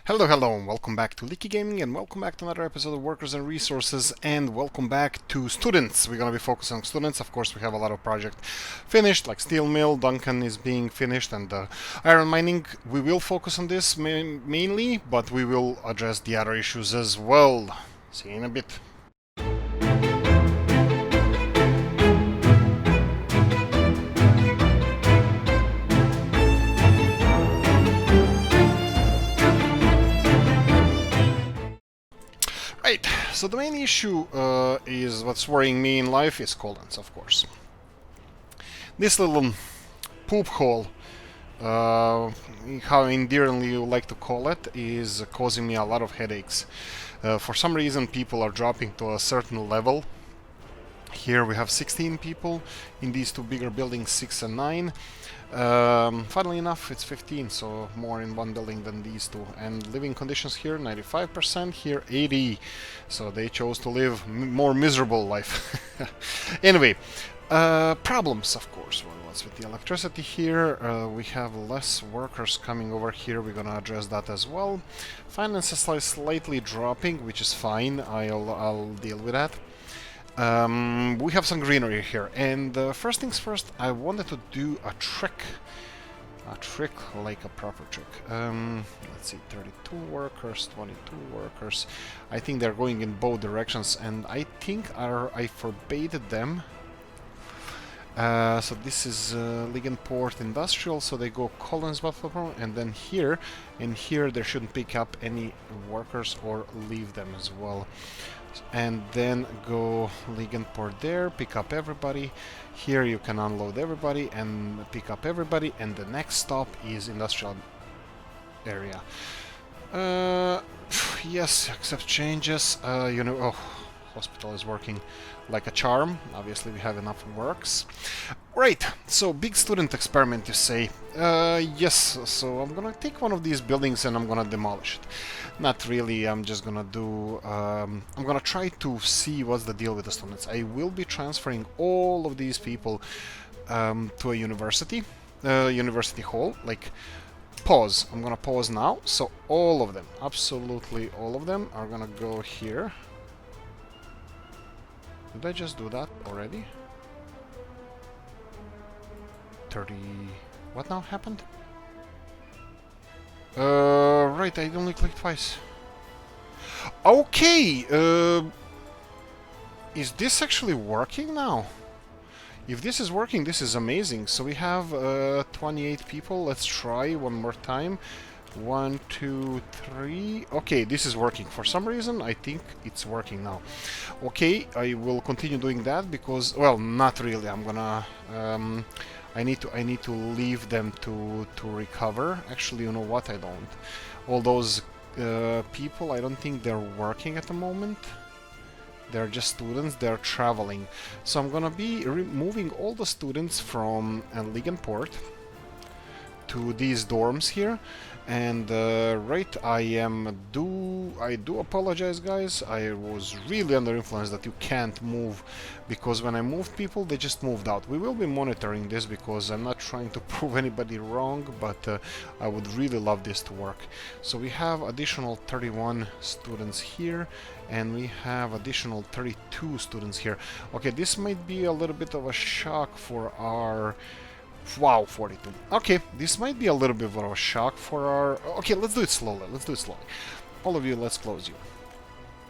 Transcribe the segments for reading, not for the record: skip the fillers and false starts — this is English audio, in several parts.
Hello, hello, and welcome back to Oolykee Gaming, and welcome back to another episode of Workers and Resources, and welcome back to students. We're gonna be focusing on students. Of course, we have a lot of projects finished, like steel mill, Duncan is being finished, and iron mining. We will focus on this mainly, but we will address the other issues as well. See you in a bit. Right, so the main issue is what's worrying me in life is colons, of course. This little poop hole, how endearingly you like to call it, is causing me a lot of headaches. For some reason, people are dropping to a certain level. Here we have 16 people in these two bigger buildings, 6 and 9. Funnily enough, it's 15, so more in one building than these two. And living conditions here, 95%, here 80. So they chose to live more miserable life. Anyway, problems, of course. Well, what's with the electricity here? We have less workers coming over here. We're gonna address that as well. Finances are slightly dropping, which is fine. I'll deal with that. We have some greenery here, and first things first, I wanted to do a trick like a proper trick. Let's see, 32 workers, 22 workers. I think they're going in both directions, and I think I forbade them. So this is Liganport Industrial, so they go Collins Buffalo, and then here, and here they shouldn't pick up any workers or leave them as well. And then go Liganport there, pick up everybody. Here you can unload everybody and pick up everybody, and the next stop is industrial area. Yes, accept changes. Oh, hospital is working like a charm. Obviously we have enough works. Right, so big student experiment, you say. Yes, so I'm gonna take one of these buildings and I'm gonna demolish it. Not really, I'm just gonna do... I'm gonna try to see what's the deal with the students. I will be transferring all of these people to a university hall. Like, pause. I'm gonna pause now. So all of them, absolutely all of them, are gonna go here. Did I just do that already? 30... What now happened? Right, I only clicked twice. Okay, is this actually working now? If this is working, this is amazing. So we have 28 people. Let's try one more time. 1, 2, 3. Okay, this is working. For some reason, I think it's working now. Okay, I will continue doing that because, well, not really. I'm gonna... I need to leave them to recover. Actually, you know what? I don't. All those people, I don't think they're working at the moment. They're just students. They're traveling. So I'm gonna be removing all the students from Liganport to these dorms here. And right, I do apologize, guys. I was really under influence that you can't move, because when I moved people, they just moved out. We will be monitoring this because I'm not trying to prove anybody wrong, but I would really love this to work. So we have additional 31 students here, and we have additional 32 students here. Okay, this might be a little bit of a shock for our... Wow, 42. Okay, this might be a little bit of a shock for our... Okay, let's do it slowly. Let's do it slowly. All of you, let's close you.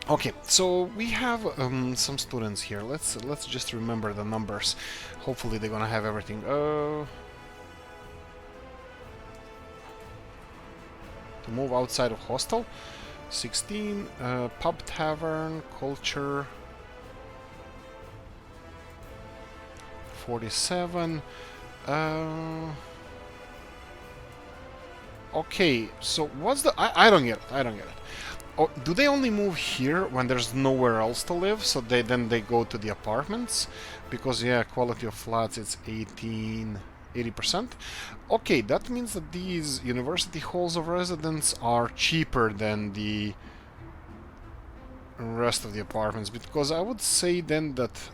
Okay, so we have some students here. Let's just remember the numbers. Hopefully they're gonna have everything. To move outside of hostel. 16. Pub, tavern, culture. 47. Okay, so what's the... I don't get it. I don't get it. Oh, do they only move here when there's nowhere else to live? So then they go to the apartments? Because, yeah, quality of flats, it's 80%. Okay, that means that these university halls of residence are cheaper than the rest of the apartments. Because I would say then that...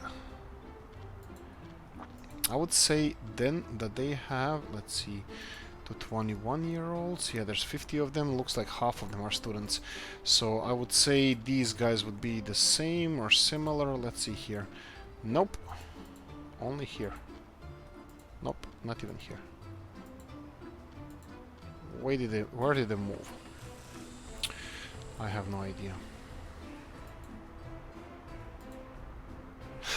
they have, let's see, to 21-year-olds. Yeah, there's 50 of them. Looks like half of them are students. So I would say these guys would be the same or similar. Let's see here. Nope. Only here. Nope, not even here. Where did they move? I have no idea.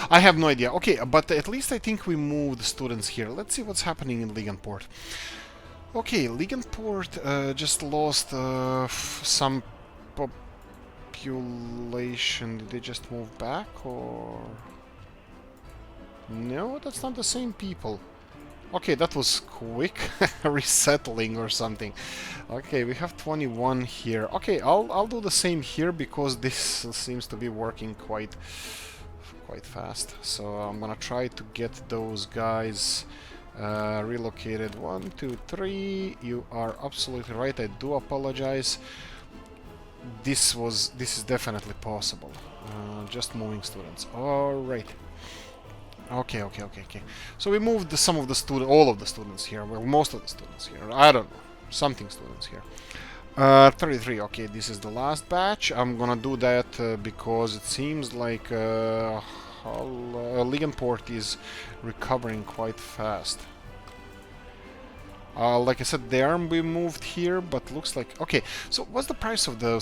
I have no idea. Okay, but at least I think we moved the students here. Let's see what's happening in Liganport. Okay, Liganport just lost some population. Did they just move back, or... No, that's not the same people. Okay, that was quick. Resettling or something. Okay, we have 21 here. Okay, I'll do the same here because this seems to be working quite fast. So I'm gonna try to get those guys relocated. 1, 2, 3. You are absolutely right. I do apologize. This is definitely possible. Just moving students. All right. Okay. So we moved all of the students here. Well, most of the students here. I don't know. Something students here. 33. Okay, this is the last batch. I'm gonna do that because it seems like Liganport is recovering quite fast. Like I said, they are being moved here, but looks like... Okay, so what's the price of the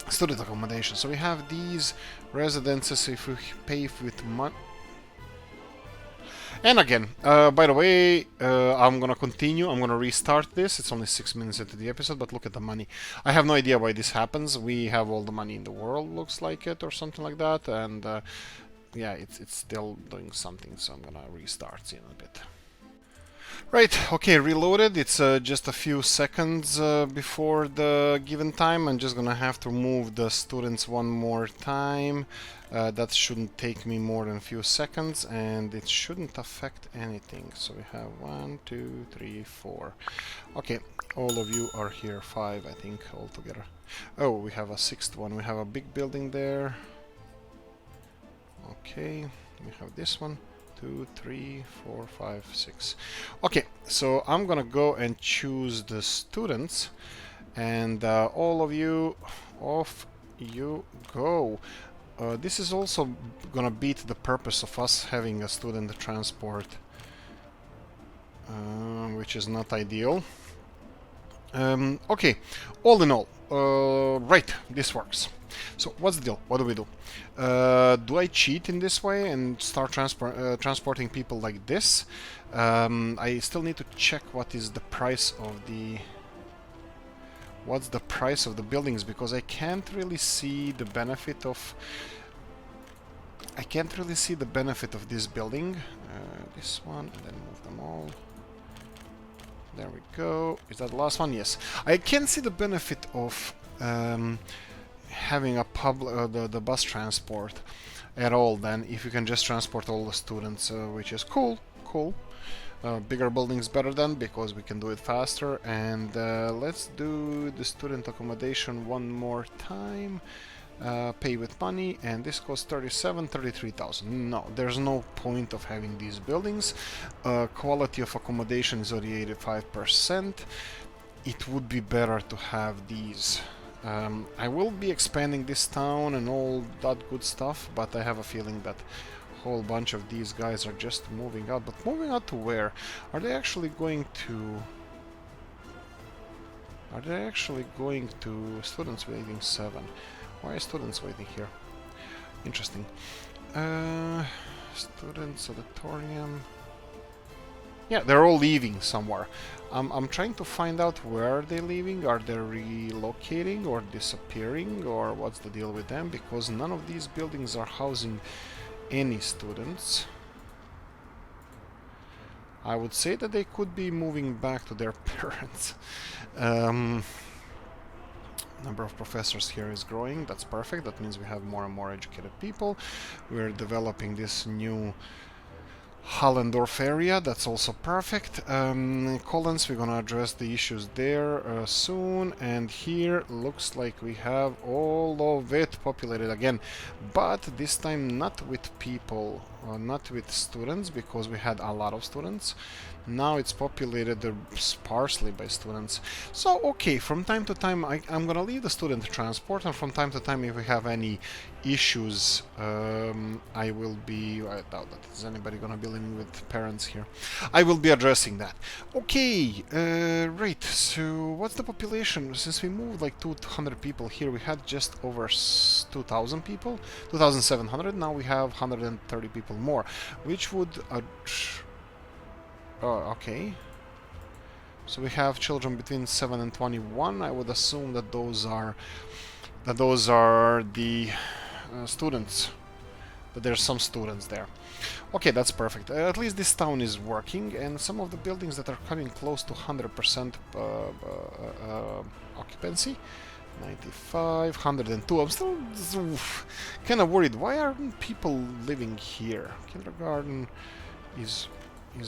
student accommodation? So we have these residences if we pay with money. And again, by the way, I'm gonna continue. I'm gonna restart this. It's only 6 minutes into the episode, but look at the money. I have no idea why this happens. We have all the money in the world, looks like it, or something like that. And yeah, it's still doing something, so I'm gonna restart in a bit. Right, okay, reloaded. It's just a few seconds before the given time. I'm just gonna have to move the students one more time. That shouldn't take me more than a few seconds, and it shouldn't affect anything. So we have 1, 2, 3, 4. Okay, all of you are here. 5, I think, altogether. Oh, we have a 6th one. We have a big building there. Okay, we have this one. 2, 3, 4, 5, 6. Okay, so I'm gonna go and choose the students, and all of you, off you go. This is also gonna beat the purpose of us having a student transport, which is not ideal. Okay, all in all, right, this works. So what's the deal? What do we do? Do I cheat in this way and start transporting people like this? I still need to check what is the price of the... What's the price of the buildings, because I can't really see the benefit of... I can't really see the benefit of this building. This one, and then move them all. There we go. Is that the last one? Yes. I can see the benefit of having a the bus transport at all, then, if you can just transport all the students, which is cool. Bigger buildings better then, because we can do it faster. And let's do the student accommodation one more time. Pay with money, and this costs 33,000. No, there's no point of having these buildings. Quality of accommodation is already 85%. It would be better to have these. I will be expanding this town and all that good stuff, but I have a feeling that a whole bunch of these guys are just moving out. But moving out to where? Are they actually going to... Students waiting 7. Why are students waiting here? Interesting. Students auditorium. Yeah, they're all leaving somewhere. I'm trying to find out where they're leaving. Are they relocating or disappearing, or what's the deal with them? Because none of these buildings are housing any students. I would say that they could be moving back to their parents. Number of professors here is growing. That's perfect. That means we have more and more educated people. We're developing this new Hallendorf area. That's also perfect. Collins, we're gonna address the issues there soon. And here looks like we have all of it populated again, but this time not with people not with students, because we had a lot of students. Now it's populated sparsely by students. So, okay, from time to time I'm gonna leave the student transport, and from time to time, if we have any issues, I will be... I doubt that is anybody gonna be living with parents here. I will be addressing that. Okay, right, so what's the population? Since we moved like 200 people here, we had just over 2,000 people, 2,700, now we have 130 people more, which would... oh, okay. So we have children between 7 and 21. I would assume that those are the students. That there's some students there. Okay, that's perfect. At least this town is working, and some of the buildings that are coming close to 100% occupancy. 95, 102. I'm still kind of worried. Why aren't people living here? Kindergarten is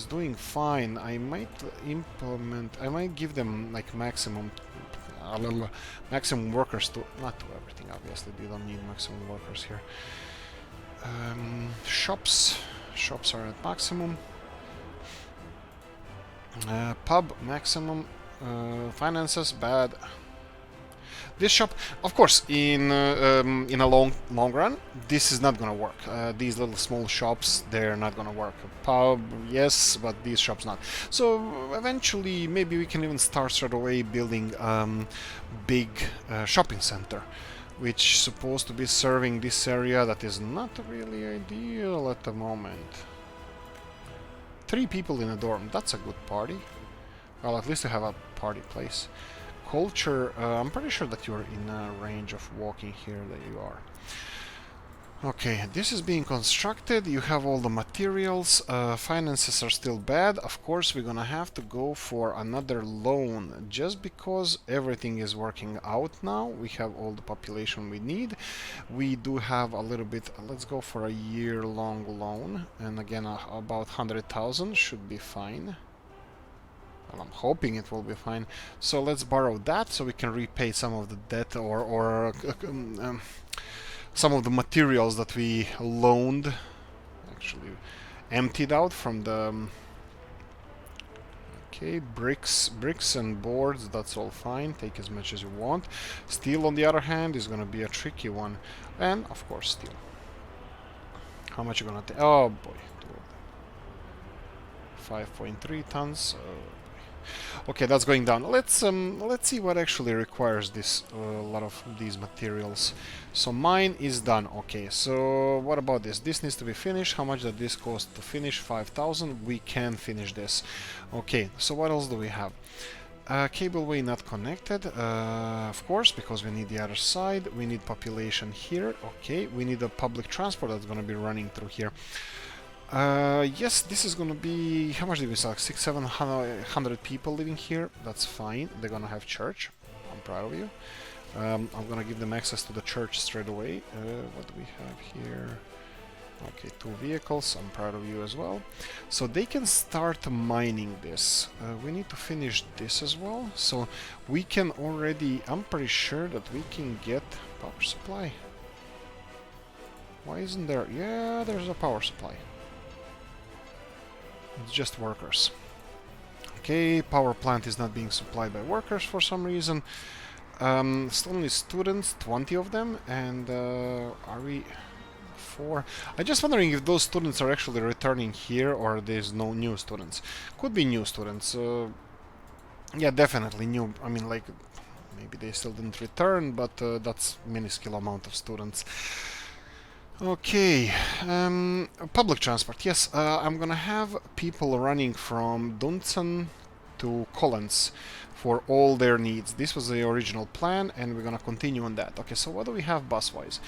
doing fine. I might give them like maximum workers to... not to everything, obviously. You don't need maximum workers here. Shops are at maximum. Pub maximum. Finances bad. This shop, of course, in a long run, this is not gonna work. These little small shops, they're not gonna work. Pub, yes, but these shops not. So eventually, maybe we can even start straight away building big shopping center, which is supposed to be serving this area that is not really ideal at the moment. 3 people in a dorm, that's a good party. Well, at least we have a party place. Culture, I'm pretty sure that you're in a range of walking here, that you are. Okay, this is being constructed, you have all the materials, finances are still bad. Of course, we're gonna have to go for another loan, just because everything is working out now. We have all the population we need. We do have a little bit, let's go for a year-long loan, and again, about 100,000 should be fine. Well, I'm hoping it will be fine. So let's borrow that so we can repay some of the debt or some of the materials that we loaned, actually emptied out from the... okay, bricks and boards, that's all fine. Take as much as you want. Steel, on the other hand, is going to be a tricky one. And, of course, steel. How much are you going to take? Oh, boy. 5.3 tons. Okay, that's going down. Let's see what actually requires this lot of these materials. So mine is done. Okay, so what about this? This needs to be finished. How much does this cost to finish? 5,000. We can finish this. Okay, so what else do we have? Cableway not connected, of course, because we need the other side. We need population here. Okay, we need a public transport that's going to be running through here. Yes, this is gonna be... how much did we select? 600-700 people living here. That's fine. They're gonna have church. I'm proud of you. I'm gonna give them access to the church straight away. What do we have here? Okay, 2 vehicles. I'm proud of you as well. So they can start mining this. We need to finish this as well. So we can already... I'm pretty sure that we can get power supply. Why isn't there... yeah, there's a power supply. It's just workers. Okay, power plant is not being supplied by workers for some reason. Only students, 20 of them, and are we 4? I'm just wondering if those students are actually returning here or there's no new students. Could be new students. Yeah, definitely new. I mean, like, maybe they still didn't return, but that's minuscule amount of students. Okay, public transport. Yes, I'm gonna have people running from Dunson to Collins for all their needs. This was the original plan, and we're gonna continue on that. Okay, so what do we have bus-wise?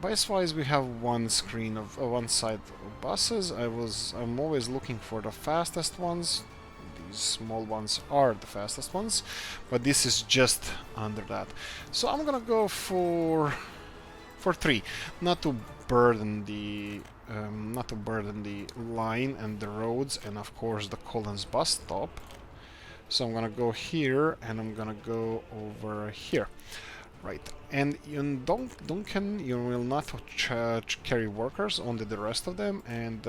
Bus-wise, we have one screen of one side of buses. I'm always looking for the fastest ones. These small ones are the fastest ones, but this is just under that. So I'm gonna go for 3, not to burden the line and the roads, and of course the Collins bus stop. So I'm gonna go here and I'm gonna go over here. Right, and in Duncan you will not carry workers, only the rest of them, and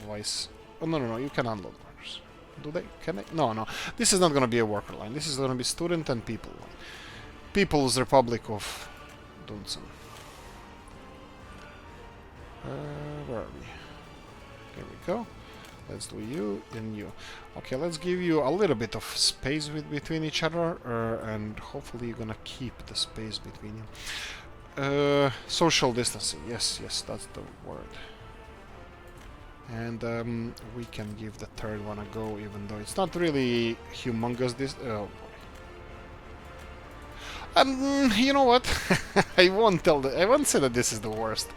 vice. Oh, no, you can unload workers. Do they? Can they? No. This is not gonna be a worker line. This is gonna be student and people line. People's Republic of Duncan. Where are we? There we go. Let's do you and you. Okay, let's give you a little bit of space between each other, and hopefully you're gonna keep the space between you. Social distancing. Yes, that's the word. And we can give the third one a go, even though it's not really humongous. You know what? I won't say that this is the worst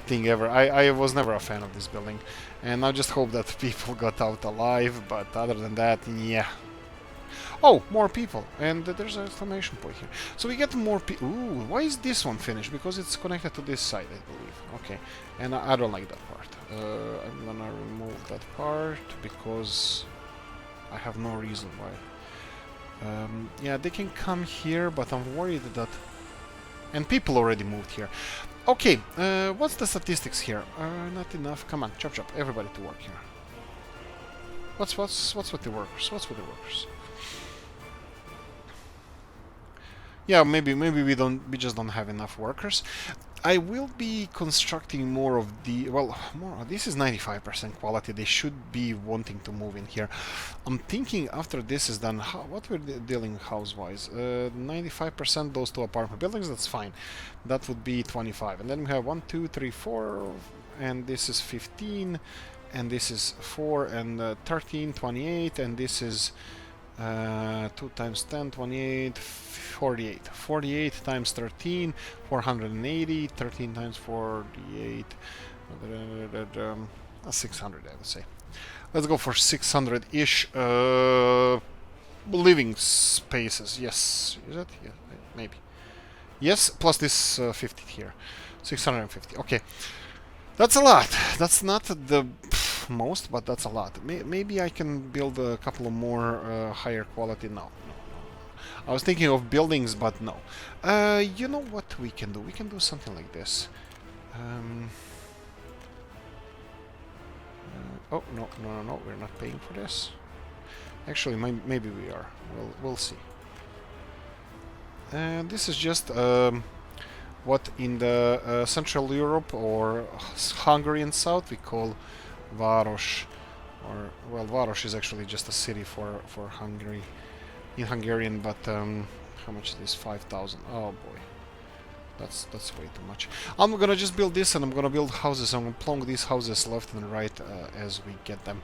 thing ever. I was never a fan of this building, and I just hope that people got out alive. But other than that, yeah. Oh, more people, and there's an exclamation point here. So we get more people. Ooh, why is this one finished? Because it's connected to this side, I believe. Okay, and I don't like that part. I'm gonna remove that part because I have no reason why. Yeah, they can come here, but I'm worried that... And people already moved here. Okay, what's the statistics here? Not enough. Come on, chop, everybody to work here. What's with the workers? What's with the workers? Yeah, maybe we just don't have enough workers. I will be constructing more of the... Well, this is 95% quality. They should be wanting to move in here. I'm thinking after this is done, what we're dealing house-wise. 95% those two apartment buildings, that's fine. That would be 25. And then we have 1, 2, 3, 4, and this is 15, and this is 4, and 13, 28, and this is 2 times 10, 28, 48. 48 times 13, 480. 13 times 48, 600, I would say. Let's go for 600-ish living spaces. Yes, is it? Yeah, maybe. Yes, plus this 50 here. 650. Okay. That's a lot. That's not the most, but that's a lot. Maybe I can build a couple of more higher quality. No. I was thinking of buildings, but no. You know what we can do? We can do something like this. Oh, no, we're not paying for this. Actually, maybe we are. We'll see. This is just what in the Central Europe or Hungary and South we call Város, or well, Város is actually just a city for Hungary in Hungarian, but how much is this? 5,000. Oh boy, that's way too much. I'm gonna just build this, and I'm gonna build houses. I'm gonna plonk these houses left and right as we get them.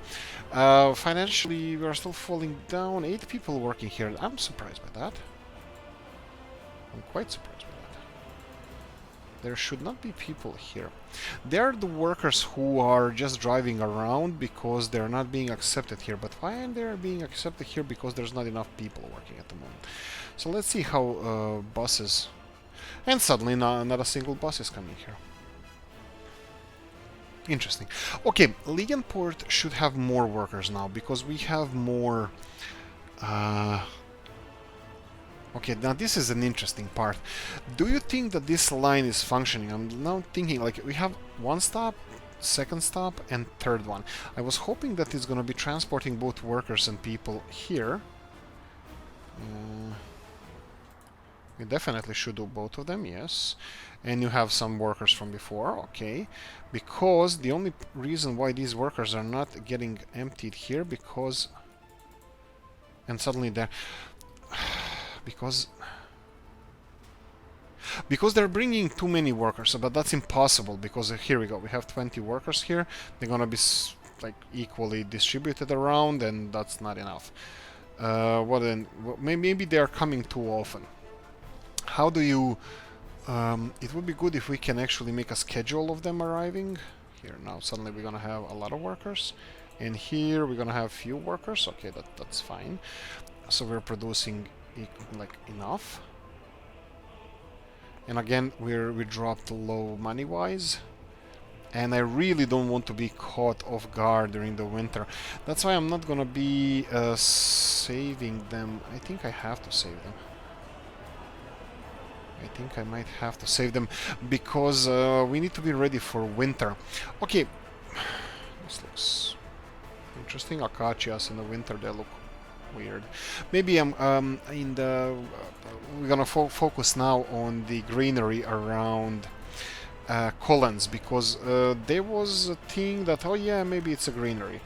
Financially, we are still falling down. 8 people working here. I'm surprised by that. I'm quite surprised by that. There should not be people here. They're the workers who are just driving around because they're not being accepted here. But why aren't they being accepted here? Because there's not enough people working at the moment. So let's see how buses... And suddenly not a single bus is coming here. Interesting. Okay, Legenport should have more workers now because we have more... Okay, now this is an interesting part. Do you think that this line is functioning? I'm now thinking, like, we have 1 stop, 2nd stop, and 3rd one. I was hoping that it's gonna be transporting both workers and people here. We definitely should do both of them, yes. And you have some workers from before, okay. Because the only reason why these workers are not getting emptied here, because... And suddenly they're... Because they're bringing too many workers, but that's impossible, because here we go, we have 20 workers here, they're gonna be like equally distributed around, and that's not enough. What then? Maybe they are coming too often. How do you... it would be good if we can actually make a schedule of them arriving. Here, now suddenly we're gonna have a lot of workers, and here we're gonna have few workers. Okay, that's fine. So we're producing like enough, and again we dropped low money wise, and I really don't want to be caught off guard during the winter. That's why I'm not gonna be saving them. I think I have to save them. I think I might have to save them because we need to be ready for winter. Okay, this looks interesting. Acacias in the winter, they look weird. Maybe I'm in the we're gonna focus now on the greenery around Collins, because there was a thing that, oh yeah, maybe it's a greenery.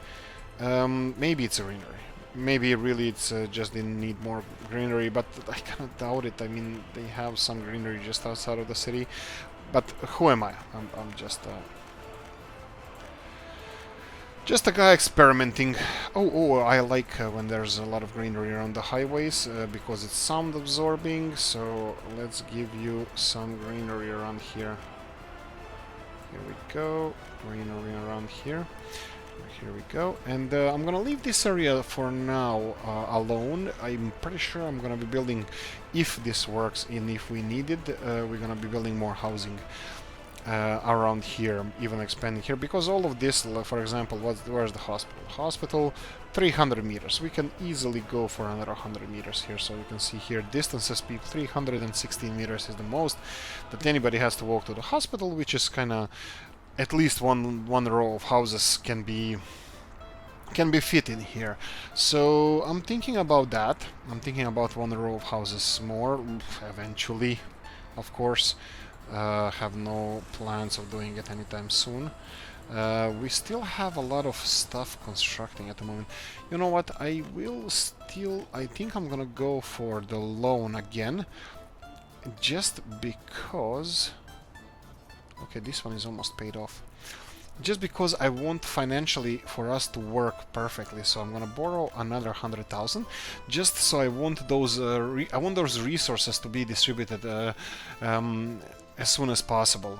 Maybe it's a greenery. Maybe really it's just they need more greenery, but I cannot doubt it. I mean, they have some greenery just outside of the city. But who am I? I'm just a guy experimenting. Oh, I like when there's a lot of greenery around the highways because it's sound absorbing. So let's give you some greenery around here. Here we go. Greenery around here. Here we go. And I'm gonna leave this area for now alone. I'm pretty sure I'm gonna be building, if this works and if we need it, we're gonna be building more housing around here, even expanding here, because all of this, for example, where's the hospital? Hospital, 300 meters. We can easily go for another 100 meters here. So you can see here distances, 316 meters is the most that anybody has to walk to the hospital, which is kind of at least one row of houses can be fit in here. So I'm thinking about that. I'm thinking about one row of houses more eventually, of course. Have no plans of doing it anytime soon. We still have a lot of stuff constructing at the moment. You know what? I think I'm gonna go for the loan again, just because. Okay, this one is almost paid off. Just because I want financially for us to work perfectly, so I'm gonna borrow another 100,000, just so I want those resources to be distributed as soon as possible.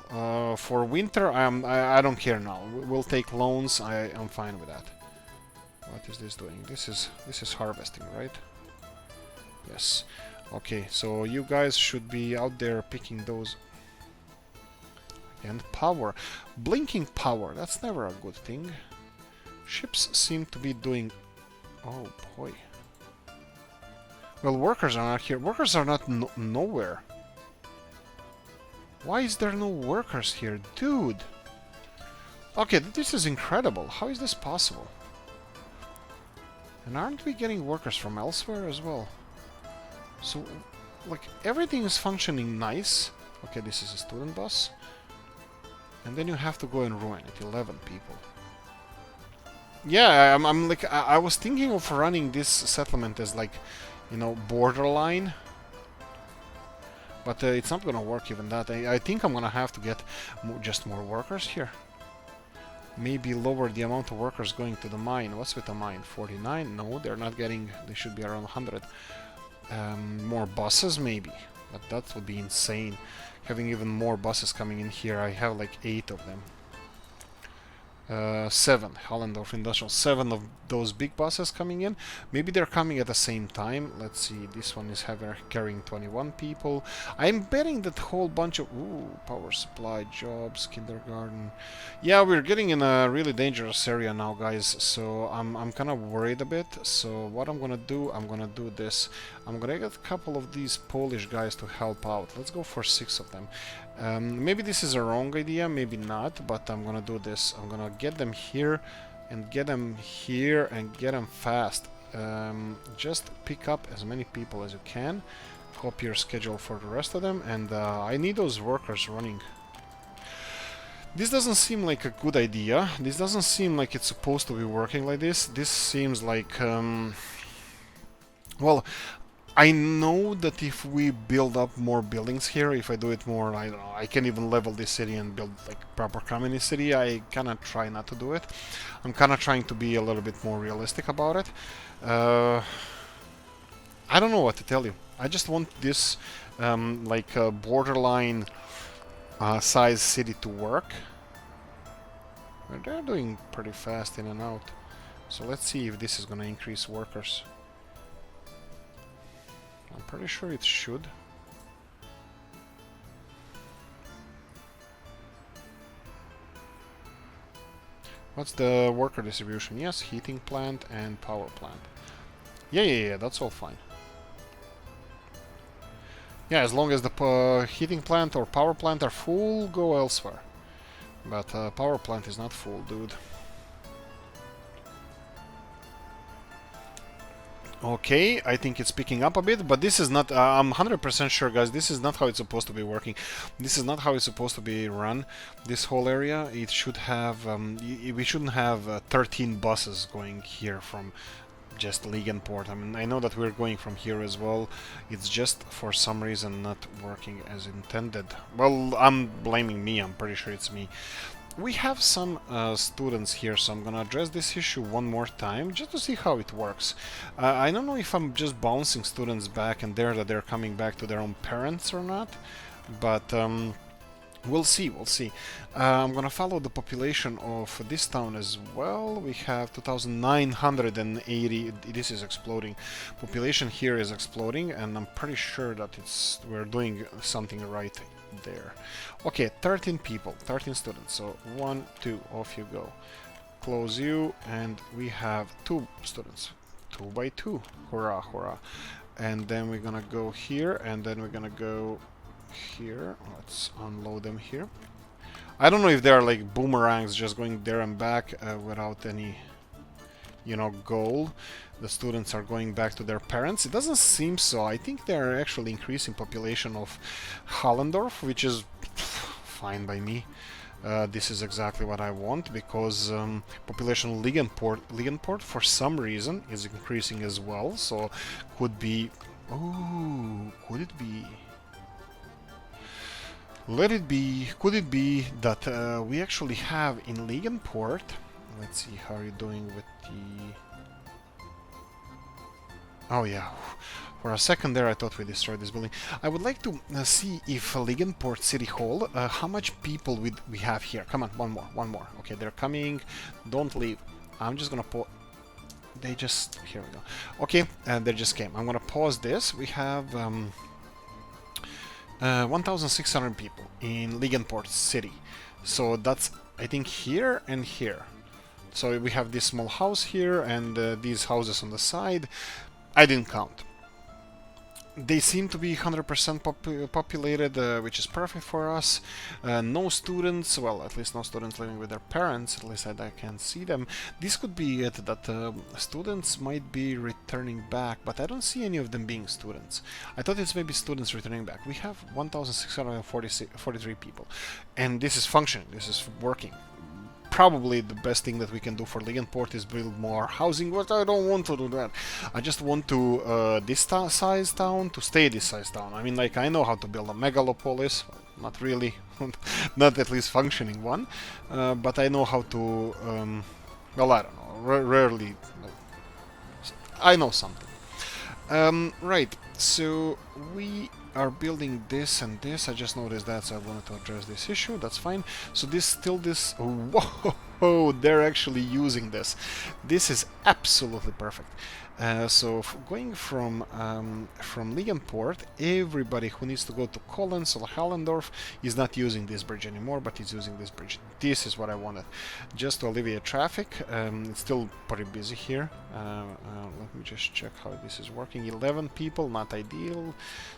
For winter, I don't care now. We'll take loans. I'm fine with that. What is this doing? This is harvesting, right? Yes. Okay, so you guys should be out there picking those. And power. Blinking power. That's never a good thing. Ships seem to be doing... Oh, boy. Well, workers are not here. Workers are not nowhere. Why is there no workers here? Dude! Okay, this is incredible. How is this possible? And aren't we getting workers from elsewhere as well? So, like, everything is functioning nice. Okay, this is a student bus. And then you have to go and ruin it. 11 people. Yeah, I'm like, I was thinking of running this settlement as like, you know, borderline. But it's not gonna work even that. I think I'm gonna have to get just more workers here. Maybe lower the amount of workers going to the mine. What's with the mine? 49? No, they're not getting... They should be around 100. More buses, maybe. But that would be insane. Having even more buses coming in here. I have like 8 of them. 7. Hallendorf Industrial. 7 of those big buses coming in. Maybe they're coming at the same time. Let's see. This one is carrying 21 people. I'm betting that whole bunch of... Ooh, power supply, jobs, kindergarten. Yeah, we're getting in a really dangerous area now, guys. So I'm kind of worried a bit. So what I'm gonna do this. I'm gonna get a couple of these Polish guys to help out. Let's go for 6 of them. Maybe this is a wrong idea, maybe not, but I'm gonna do this. I'm gonna get them here, and get them here, and get them fast. Just pick up as many people as you can, copy your schedule for the rest of them, and I need those workers running. This doesn't seem like a good idea. This doesn't seem like it's supposed to be working like this. This seems like... well, I know that if we build up more buildings here, if I do it more, I don't know, I can even level this city and build like proper communist city. I kinda try not to do it. I'm kinda trying to be a little bit more realistic about it. I don't know what to tell you. I just want this like a borderline size city to work. They're doing pretty fast in and out. So let's see if this is gonna increase workers. I'm pretty sure it should. What's the worker distribution? Yes, heating plant and power plant. Yeah, that's all fine. Yeah, as long as the heating plant or power plant are full, go elsewhere. But power plant is not full, dude. Okay, I think it's picking up a bit, but this is not, I'm 100% sure, guys, this is not how it's supposed to be working. This is not how it's supposed to be run, this whole area. It should have, we shouldn't have 13 buses going here from just Port. I mean, I know that we're going from here as well. It's just for some reason not working as intended. Well, I'm blaming me, I'm pretty sure it's me. We have some students here, so I'm gonna address this issue one more time just to see how it works. I don't know if I'm just bouncing students back and that they're coming back to their own parents or not, but we'll see, we'll see. I'm gonna follow the population of this town as well. We have 2,980. This is exploding. Population here is exploding, and I'm pretty sure that we're doing something right there. Okay, 13 people, 13 students. So 1, 2, off you go. Close you, and we have 2 students. 2 by 2. Hurrah, hurrah. And then we're gonna go here, and then we're gonna go here. Let's unload them here. I don't know if they're like boomerangs just going there and back without any, you know, goal. The students are going back to their parents. It doesn't seem so. I think they're actually increasing population of Hallendorf, which is fine by me. This is exactly what I want, because population of Ligenport for some reason is increasing as well. So could be, oh, could it be? Let it be. Could it be that we actually have in Ligenport? Let's see how you're doing with the. Oh yeah. For a second there, I thought we destroyed this building. I would like to see if Ligenport City Hall, how much people we have here. Come on, one more. Okay, they're coming. Don't leave. I'm just gonna pause. They just... Here we go. Okay, they just came. I'm gonna pause this. We have 1,600 people in Ligenport City. So that's, I think, here and here. So we have this small house here and these houses on the side. I didn't count. They seem to be 100% populated, which is perfect for us. No students, well, at least no students living with their parents, at least I can see them. This could be it, that students might be returning back, but I don't see any of them being students. I thought it's maybe students returning back. We have 1,643 people, and this is functioning, this is working. Probably the best thing that we can do for Ligenport is build more housing, but I don't want to do that. I just want to this size town to stay this size town. I mean, like, I know how to build a megalopolis, not really, not at least functioning one, but I know how to, well, I don't know, rarely, I know something. Right, so we are building this and this. I just noticed that, so I wanted to address this issue. That's fine. So this whoa, they're actually using this. This is absolutely perfect. So going from Ligenport, everybody who needs to go to Collins or Hallendorf is not using this bridge anymore, but is using this bridge. This is what I wanted, just to alleviate traffic. It's still pretty busy here. Let me just check how this is working. 11 people, not ideal.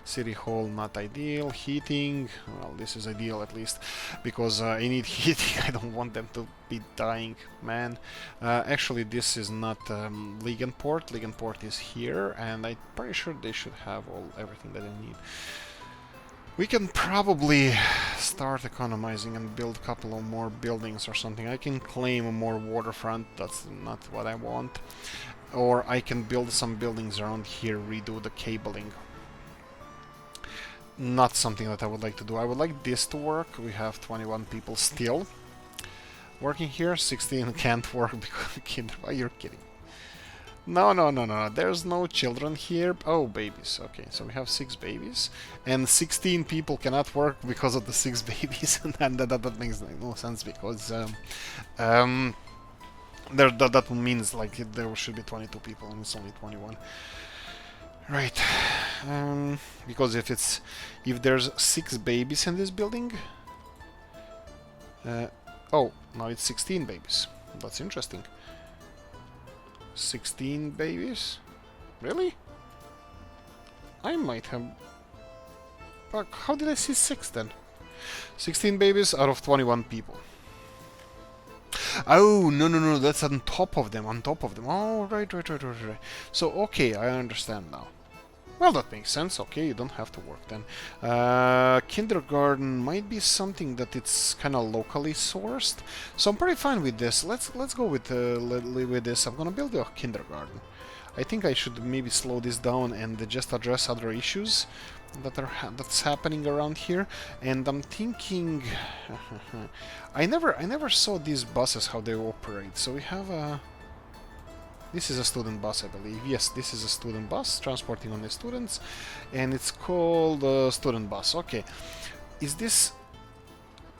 City Hall, not ideal. Heating, well, this is ideal at least, because I need heating. I don't want them to be dying, man. Actually, this is not Ligenport. Ligenport is here, and I'm pretty sure they should have everything that they need. We can probably start economizing and build a couple of more buildings or something. I can claim more waterfront, that's not what I want. Or I can build some buildings around here, redo the cabling. Not something that I would like to do. I would like this to work. We have 21 people still working here. 16 can't work because you're kidding. No, there's no children here. Oh, babies. Okay, so we have 6 babies, and 16 people cannot work because of the 6 babies, and that makes no sense, because that means like there should be 22 people, and it's only 21. Right, because if there's 6 babies in this building, oh, now it's 16 babies. That's interesting. 16 babies? Really? I might have... But how did I see 6 then? 16 babies out of 21 people. Oh, no, no, no, that's on top of them, on top of them. Oh, right. So, okay, I understand now. Well, that makes sense. Okay, you don't have to work then. Kindergarten might be something that it's kind of locally sourced, so I'm pretty fine with this. Let's go with this. I'm gonna build a kindergarten. I think I should maybe slow this down and just address other issues that's happening around here. And I'm thinking, I never saw these buses how they operate. So we have a. This is a student bus, I believe. Yes, this is a student bus transporting only students, and it's called a student bus. Okay, is this?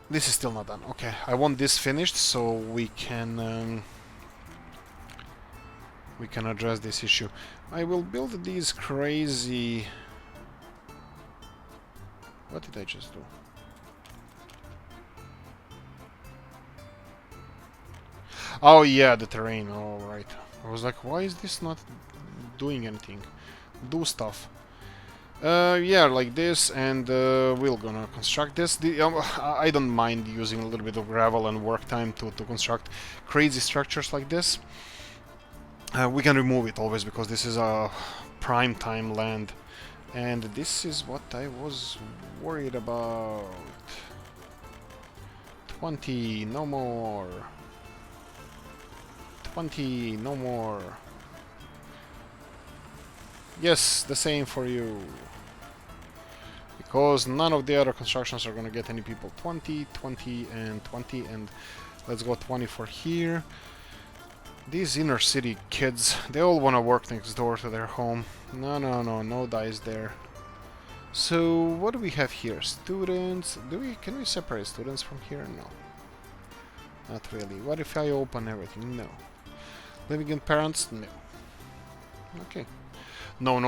This is still not done. Okay, I want this finished so we can address this issue. I will build these crazy. What did I just do? Oh yeah, the terrain. All right. I was like, why is this not doing anything? Do stuff. Yeah, like this, and we're gonna construct this. I don't mind using a little bit of gravel and work time to construct crazy structures like this. We can remove it always because this is a prime time land. And this is what I was worried about. 20, no more. 20, no more. Yes, the same for you. Because none of the other constructions are gonna get any people. 20, 20, and 20, and let's go 20 for here. These inner city kids, they all wanna work next door to their home. No dice there. So what do we have here? Students. Can we separate students from here? No. Not really. What if I open everything? No. Living in parents? No. Okay. No.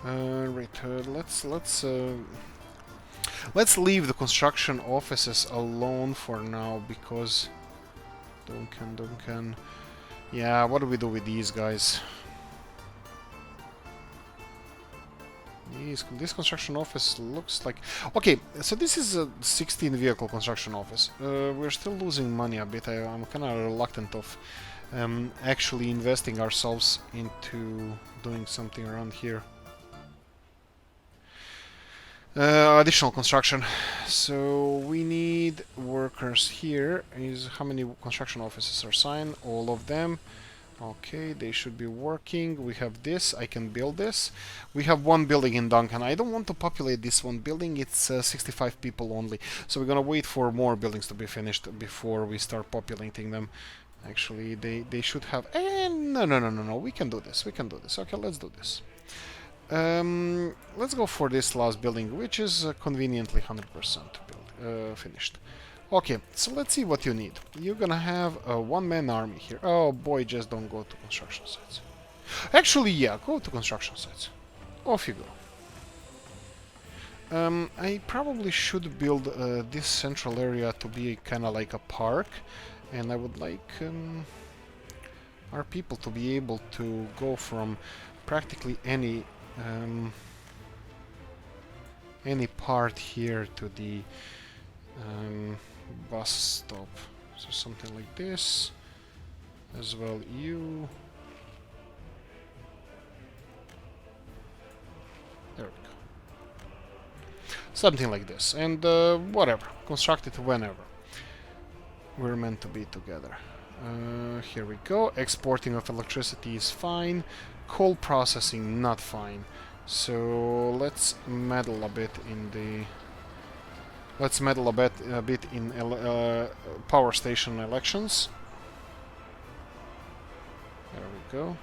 Right. Let's leave the construction offices alone for now because Duncan. Yeah. What do we do with these guys? This construction office looks like... Okay, so this is a 16 vehicle construction office. We're still losing money a bit. I'm kind of reluctant of actually investing ourselves into doing something around here. Additional construction. So we need workers here. How many construction offices are assigned? All of them. Okay, they should be working. We have this. I can build this. We have one building in Duncan. I don't want to populate this one building. It's 65 people only. So we're gonna wait for more buildings to be finished before we start populating them. Actually, they should have... No. We can do this. Okay, let's do this. Let's go for this last building, which is conveniently 100% finished. Okay, so let's see what you need. You're gonna have a one-man army here. Oh boy, just don't go to construction sites. Actually, yeah, go to construction sites. Off you go. I probably should build this central area to be kind of like a park, and I would like our people to be able to go from practically any part here to the bus stop. So something like this as well. You there we go. Something like this, and whatever, construct it whenever we're meant to be together. Here we go. Exporting of electricity is fine. Coal processing not fine. So let's meddle a bit in the power station elections. There we go.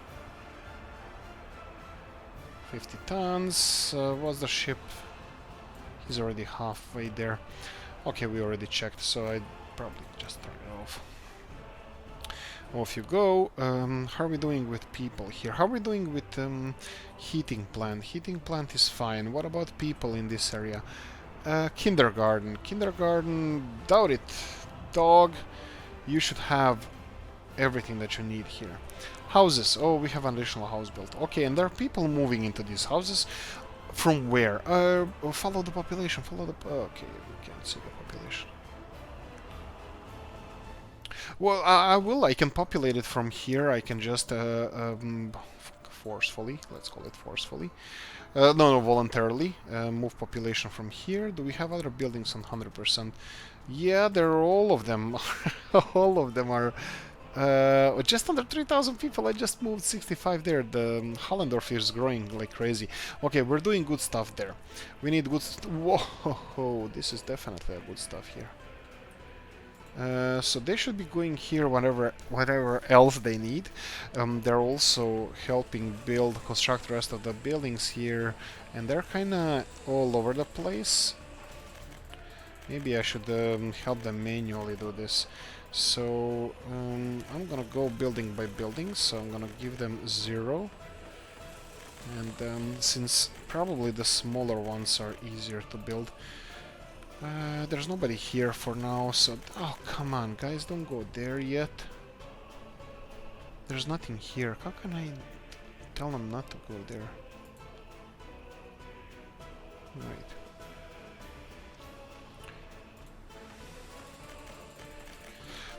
50 tons. What's the ship? He's already halfway there. Okay, we already checked, so I'd probably just turn it off. Off you go. How are we doing with people here? How are we doing with heating plant? Heating plant is fine. What about people in this area? Kindergarten. Kindergarten, doubt it. Dog, you should have everything that you need here. Houses. Oh, we have an additional house built. Okay, and there are people moving into these houses. From where? Follow the population. Follow the... Okay, we can't see the population. Well, I will. I can populate it from here. I can just forcefully, let's call it forcefully. No, voluntarily. Move population from here. Do we have other buildings on 100%? Yeah, they're all of them. All of them are... just under 3,000 people. I just moved 65 there. The Hallendorf is growing like crazy. Okay, we're doing good stuff there. We need good... Whoa, this is definitely a good stuff here. So they should be going here whatever else they need. They're also helping construct the rest of the buildings here, and they're kinda all over the place. Maybe I should help them manually do this. So I'm gonna go building by building, so I'm gonna give them 0. And since probably the smaller ones are easier to build, there's nobody here for now, so... Oh, come on, guys, don't go there yet. There's nothing here. How can I tell them not to go there? Right.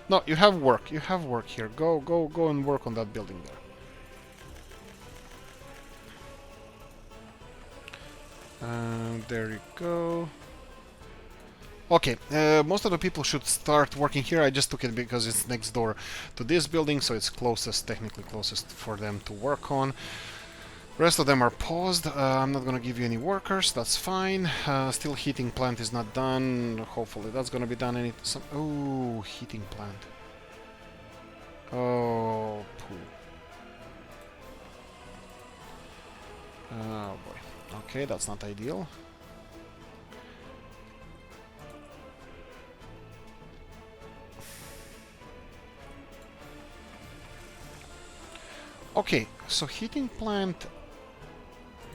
No, you have work. You have work here. Go and work on that building there. There you go. Okay, most of the people should start working here. I just took it because it's next door to this building, so it's closest, technically closest for them to work on. The rest of them are paused. I'm not gonna give you any workers, that's fine. Still heating plant is not done. Hopefully that's gonna be done oh, heating plant. Oh, poo. Oh boy. Okay, that's not ideal. Okay, so heating plant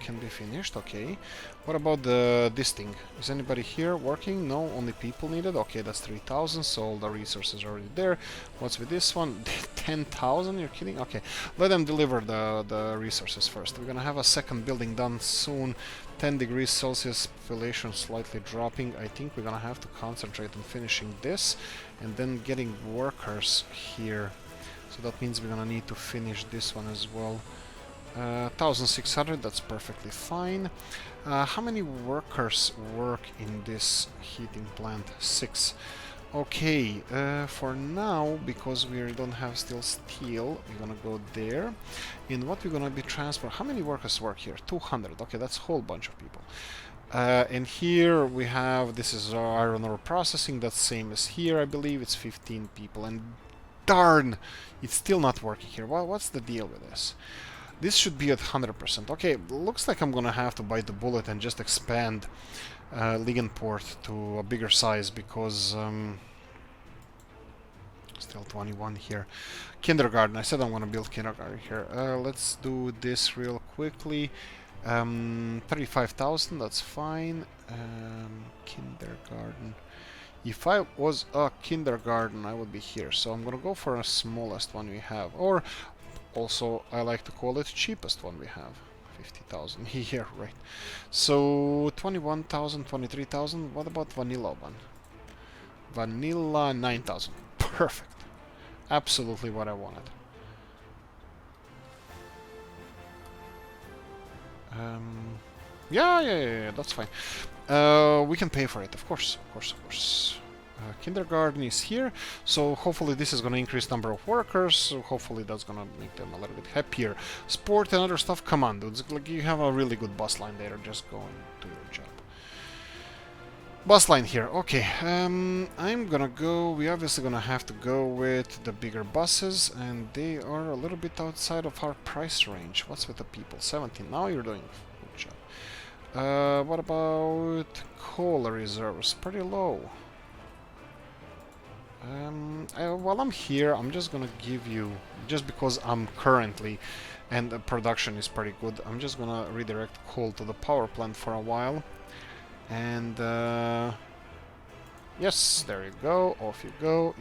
can be finished, okay. What about this thing? Is anybody here working? No, only people needed. Okay, that's 3,000, so all the resources are already there. What's with this one? 10,000? You're kidding? Okay, let them deliver the resources first. We're gonna have a second building done soon. 10 degrees Celsius, population slightly dropping. I think we're gonna have to concentrate on finishing this and then getting workers here. So that means we're gonna need to finish this one as well. 1,600, that's perfectly fine. How many workers work in this heating plant? 6. Okay, for now, because we don't have still steel, we're gonna go there. And what we're gonna be transfer? How many workers work here? 200. Okay, that's a whole bunch of people. And here we have, this is our iron ore processing, that's same as here, I believe. It's 15 people. And darn, it's still not working here. What's the deal with this? This should be at 100%. Okay, looks like I'm gonna have to bite the bullet and just expand Ligenport to a bigger size, because still 21 here. Kindergarten, I said I'm gonna build kindergarten here. Let's do this real quickly. 35,000, that's fine. Kindergarten. If I was a kindergarten, I would be here. So I'm gonna go for the smallest one we have. Or also, I like to call it cheapest one we have. 50,000 here, right. So 21,000, 23,000. What about vanilla one? Vanilla 9,000. Perfect. Absolutely what I wanted. Yeah, that's fine. We can pay for it, of course. Kindergarten is here, so hopefully this is going to increase number of workers, so hopefully that's going to make them a little bit happier. Sport and other stuff, come on, dudes, like, you have a really good bus line there, just go and do your job. Bus line here, okay, I'm gonna go, we obviously gonna have to go with the bigger buses, and they are a little bit outside of our price range. What's with the people? 17, now you're doing a good job. What about coal reserves? Pretty low. While I'm here, I'm just gonna give you, just because I'm currently, and the production is pretty good, I'm just gonna redirect coal to the power plant for a while. And Yes, there you go. Off you go.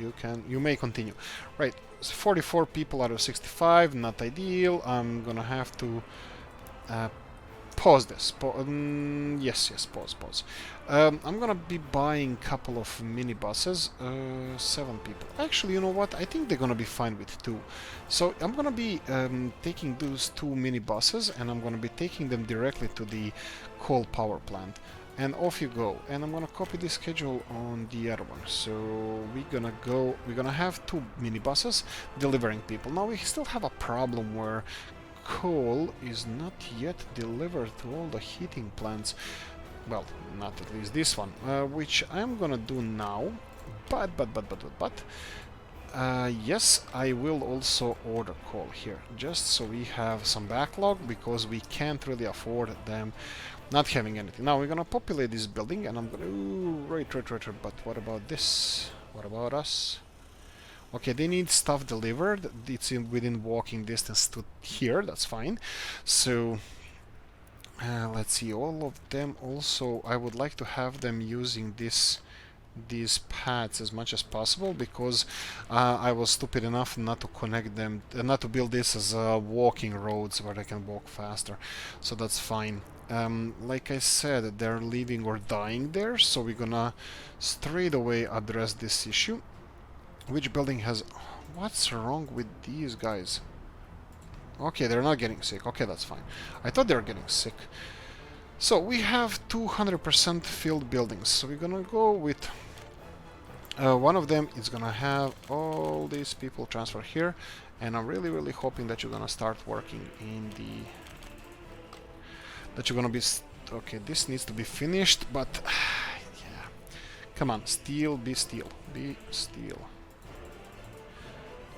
You may continue. Right, 44 people out of 65. Not ideal. I'm gonna have to uh, pause this. Yes, pause. I'm gonna be buying a couple of minibuses. 7 people. Actually, you know what? I think they're gonna be fine with 2. So I'm gonna be taking those 2 minibuses and I'm gonna be taking them directly to the coal power plant. And off you go. And I'm gonna copy this schedule on the other one. So we're gonna have 2 minibuses delivering people. Now we still have a problem where coal is not yet delivered to all the heating plants. Well, not at least this one, which I'm gonna do now. But, yes, I will also order coal here, just so we have some backlog, because we can't really afford them not having anything. Now we're gonna populate this building, and I'm gonna... Ooh, right, but what about this? What about us? Okay, they need stuff delivered. It's within walking distance to here, that's fine. So, let's see, all of them also, I would like to have them using these paths as much as possible, because I was stupid enough not to connect them, not to build this as walking roads where they can walk faster. So that's fine. Like I said, they're leaving or dying there, so we're gonna straight away address this issue. Which building has... What's wrong with these guys? Okay, they're not getting sick. Okay, that's fine. I thought they were getting sick. So we have 200% filled buildings. So we're gonna go with... one of them is gonna have all these people transfer here. And I'm really hoping that you're gonna start working in the... That you're gonna be... Okay, this needs to be finished, but... yeah. Come on, steel, be steel. Be steel.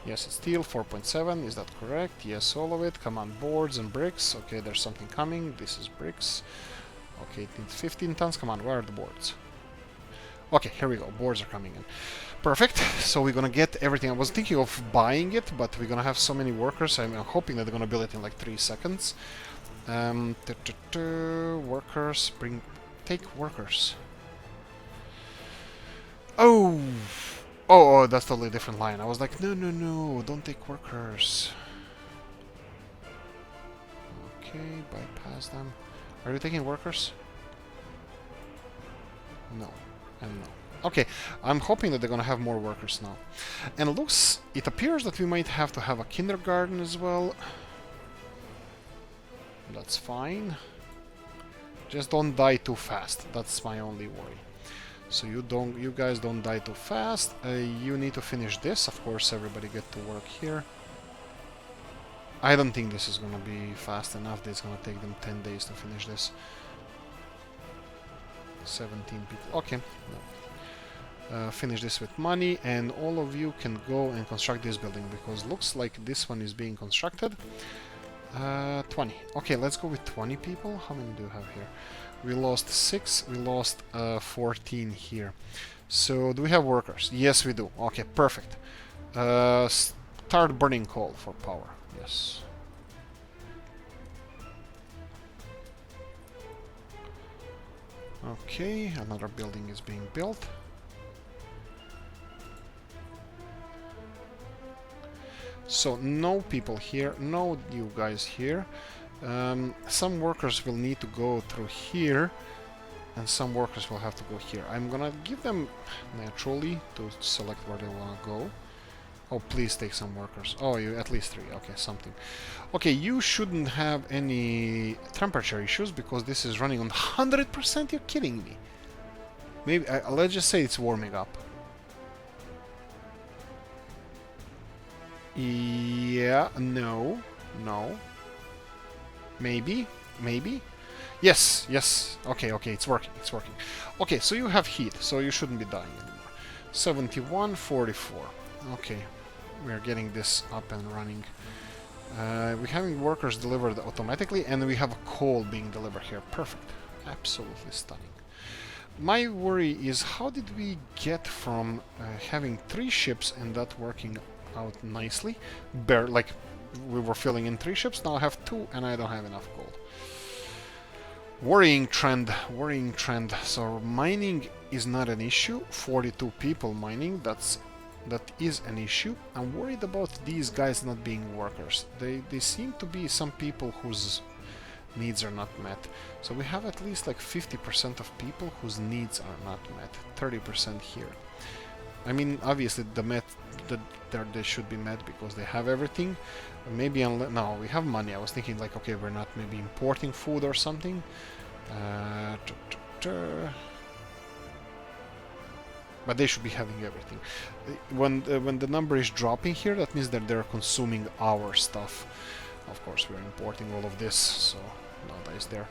Yes, it's steel, 4.7, is that correct? Yes, all of it. Come on, boards and bricks. Okay, there's something coming. This is bricks. Okay, it needs 15 tons. Come on, where are the boards? Okay, here we go. Boards are coming in. Perfect. So we're gonna get everything. I was thinking of buying it, but we're gonna have so many workers. I'm hoping that they're gonna build it in like 3 seconds. Workers, take workers. Oh! Oh, that's totally different line. I was like, no, don't take workers. Okay, bypass them. Are you taking workers? No, and no. Okay, I'm hoping that they're gonna have more workers now. And it appears that we might have to have a kindergarten as well. That's fine. Just don't die too fast. That's my only worry. So you guys don't die too fast. You need to finish this. Of course, everybody get to work here. I don't think this is gonna be fast enough. It's gonna take them 10 days to finish this. 17 people. Okay. No. Finish this with money, and all of you can go and construct this building, because looks like this one is being constructed. 20. Okay, let's go with 20 people. How many do you have here? We lost 6, we lost 14 here. So, do we have workers? Yes, we do. Okay, perfect. Start burning coal for power. Yes. Okay, another building is being built. So, no people here, no you guys here. Some workers will need to go through here, and some workers will have to go here. I'm gonna give them naturally to select where they wanna go. Oh, please take some workers. Oh, you at least 3. Okay, something. Okay, you shouldn't have any temperature issues, because this is running on 100%. You're kidding me. Maybe let's just say it's warming up. Yeah, no. Maybe. Yes. Okay, it's working. Okay, so you have heat, so you shouldn't be dying anymore. 71, 44. Okay, we're getting this up and running. We're having workers delivered automatically, and we have coal being delivered here. Perfect. Absolutely stunning. My worry is, how did we get from having 3 ships and that working out nicely, like we were filling in 3 ships, now I have 2 and I don't have enough gold. Worrying trend. So mining is not an issue. 42 people mining, that is an issue. I'm worried about these guys not being workers. They seem to be some people whose needs are not met. So we have at least like 50% of people whose needs are not met. 30% here. I mean, obviously they should be met because they have everything. Maybe no, we have money. I was thinking like, okay, we're not maybe importing food or something. But they should be having everything. When the number is dropping here, that means that they're consuming our stuff. Of course, we're importing all of this, so no, that is there.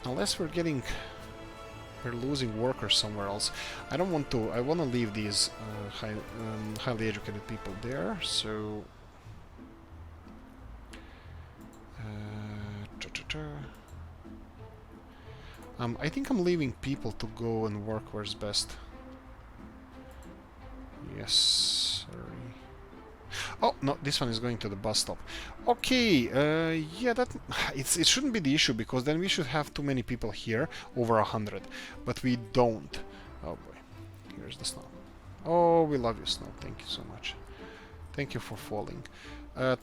Unless we're losing workers somewhere else. I don't want to. I want to leave these highly educated people there. So. I think I'm leaving people to go and work where's best. Yes, sorry. Oh, no, this one is going to the bus stop. Okay, yeah, it shouldn't be the issue, because then we should have too many people here, over 100. But we don't. Oh boy, here's the snow. Oh, we love you, snow. Thank you so much. Thank you for falling.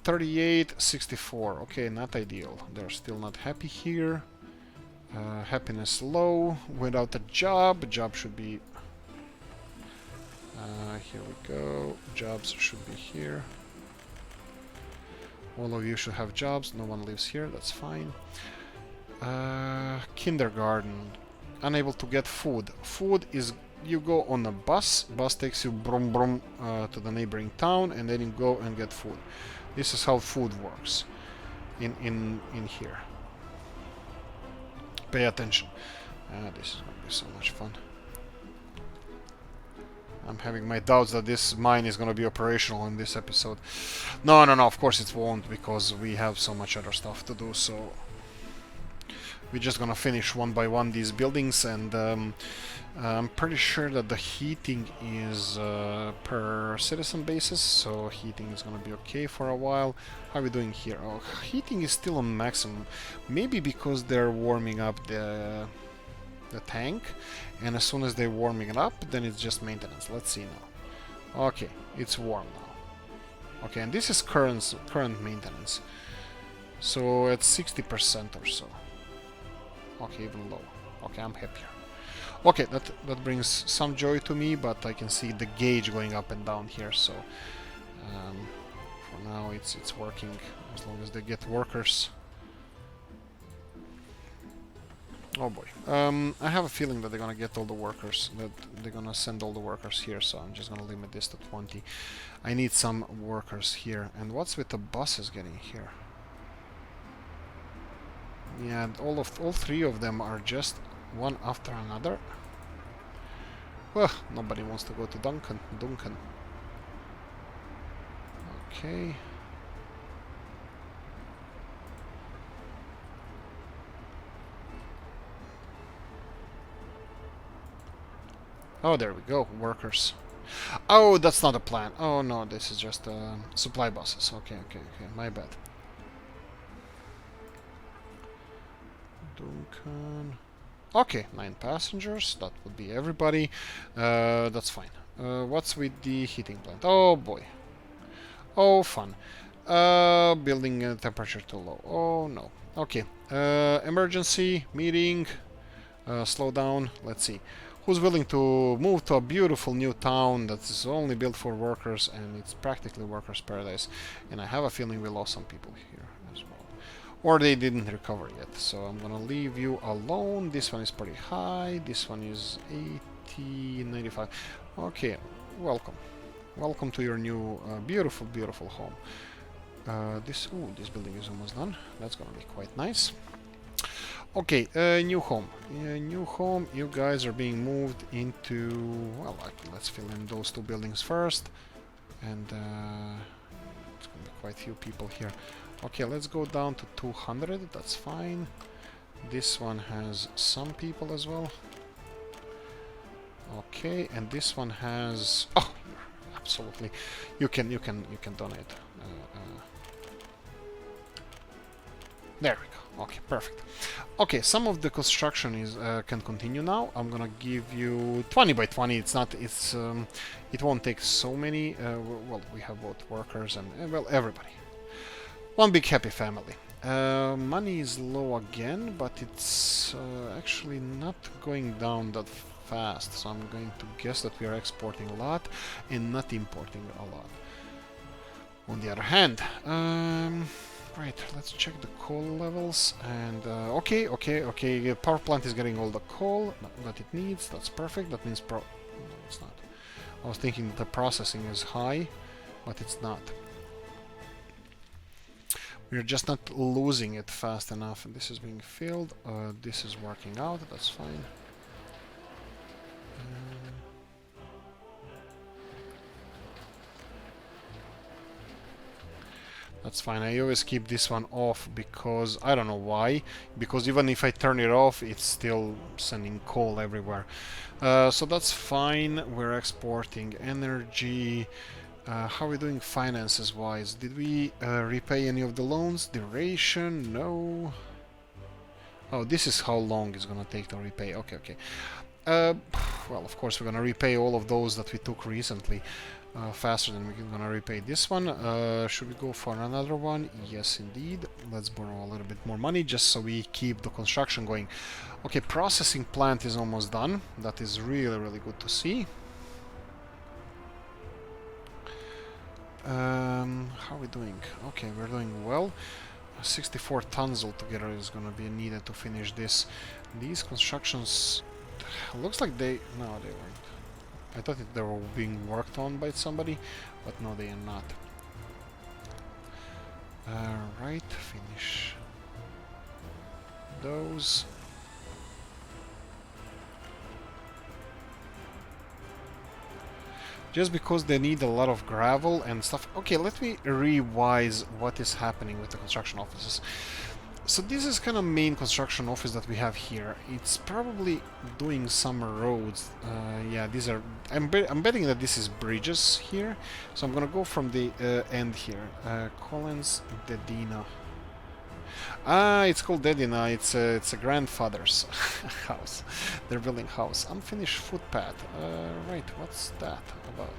38, 64. Okay, not ideal. They're still not happy here. Happiness low. Without a job. Job should be... here we go. Jobs should be here. All of you should have jobs. No one lives here. That's fine. Kindergarten. Unable to get food. Food is... You go on a bus. Bus takes you brum brum to the neighboring town, and then you go and get food. This is how food works in here. Pay attention. This is going to be so much fun. I'm having my doubts that this mine is going to be operational in this episode. No, of course it won't, because we have so much other stuff to do, so... We're just gonna finish one by one these buildings, and I'm pretty sure that the heating is per citizen basis, so heating is gonna be okay for a while. How are we doing here? Oh, heating is still on maximum. Maybe because they're warming up the tank, and as soon as they're warming it up, then it's just maintenance. Let's see now. Okay, it's warm now. Okay, and this is current maintenance. So at 60% or so. Okay, even low. Okay, I'm happier. Okay, that brings some joy to me, but I can see the gauge going up and down here, so for now it's working as long as they get workers. Oh boy. I have a feeling that they're gonna get all the workers, that they're gonna send all the workers here, so I'm just gonna limit this to 20. I need some workers here. And what's with the buses getting here? Yeah, all three of them are just one after another. Well, nobody wants to go to Duncan. Okay. Oh, there we go. Workers. Oh, that's not a plan. Oh no, this is just supply buses. Okay, my bad. Duncan. Okay, 9 passengers. That would be everybody. That's fine. What's with the heating plant? Oh boy. Oh, fun. Building temperature too low. Oh no. Okay. Emergency meeting. Slow down. Let's see. Who's willing to move to a beautiful new town that is only built for workers, and it's practically workers' paradise? And I have a feeling we lost some people here as well. Or they didn't recover yet, so I'm gonna leave you alone. This one is pretty high. This one is 80, 95. Okay, welcome. Welcome to your new beautiful, beautiful home. This building is almost done. That's gonna be quite nice. Okay, new home. New home, you guys are being moved into... Well, let's fill in those two buildings first. And it's gonna be quite a few people here. Okay, let's go down to 200, that's fine. This one has some people as well. Okay, and this one has... Oh, absolutely. You can donate. There we go. Okay, perfect. Okay, some of the construction is can continue now. I'm gonna give you 20 by 20. It's not. It won't take so many. Well, we have both workers and well, everybody. One big happy family. Money is low again, but it's actually not going down that fast. So I'm going to guess that we are exporting a lot and not importing a lot. On the other hand, right, let's check the coal levels. And okay. Power plant is getting all the coal that it needs. That's perfect. That means no, it's not. I was thinking that the processing is high, but it's not. We're just not losing it fast enough. And this is being filled. This is working out. That's fine. That's fine. I always keep this one off because I don't know why. Because even if I turn it off, it's still sending coal everywhere. So that's fine. We're exporting energy. How are we doing finances wise? Did we repay any of the loans? Duration? No. Oh, this is how long it's gonna take to repay. Okay. Well, of course, we're gonna repay all of those that we took recently. Faster than we're gonna repay this one. Should we go for another one? Yes, indeed. Let's borrow a little bit more money just so we keep the construction going. Okay, processing plant is almost done. That is really good to see. How are we doing? Okay, we're doing well. 64 tons altogether is gonna be needed to finish this. These constructions looks like they... no, they weren't. I thought they were being worked on by somebody, but no, they are not. Right, finish those. Just because they need a lot of gravel and stuff. Okay, let me revise what is happening with the construction offices. So this is kind of main construction office that we have here. It's probably doing some roads. Yeah, these are... I'm betting that this is bridges here. So I'm gonna go from the end here. Collins Dedina. Ah, it's called Dedina. It's a grandfather's house. They're building house. Unfinished footpath. Right, what's that about?